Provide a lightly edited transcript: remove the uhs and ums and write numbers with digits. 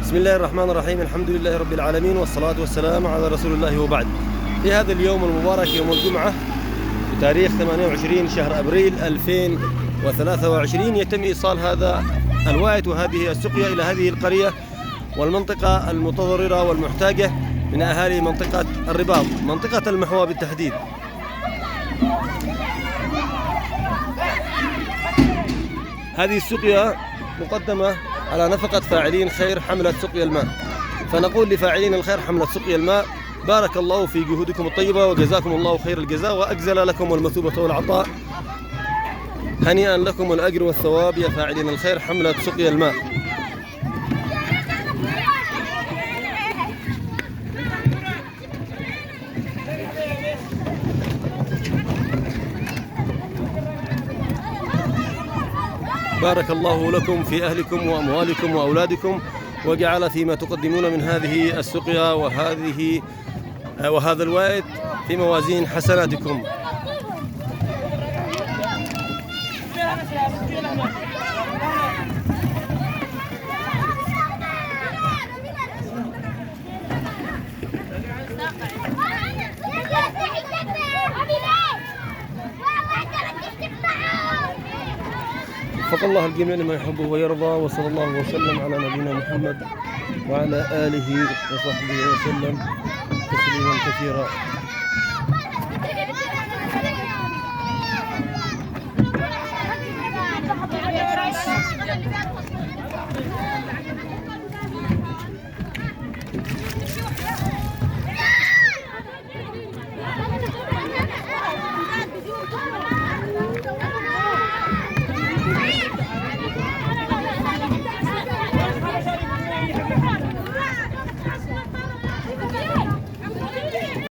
بسم الله الرحمن الرحيم. الحمد لله رب العالمين، والصلاة والسلام على رسول الله وبعد. في هذا اليوم المبارك يوم الجمعة بتاريخ 28 شهر أبريل 2023 يتم إيصال هذا الوائد وهذه السقيا إلى هذه القرية والمنطقة المتضررة والمحتاجة من أهالي منطقة الرباط، منطقة المحوى بالتحديد. هذه السقيا مقدمة على نفقة فاعلين خير حملة سقيا الماء، فنقول لفاعلين الخير حملة سقيا الماء: بارك الله في جهودكم الطيبة وجزاكم الله خير الجزاء وأجزل لكم المثوبة والعطاء. هنيئا لكم الأجر والثواب يا فاعلين الخير حملة سقيا الماء. بارك الله لكم في أهلكم وأموالكم وأولادكم، وجعل فيما تقدمون من هذه السقيا وهذا الوائد في موازين حسناتكم. وفق الله الجميع لما يحبه ويرضى، وصلى الله وسلم على نبينا محمد وعلى آله وصحبه وسلم تسليما كثيرا.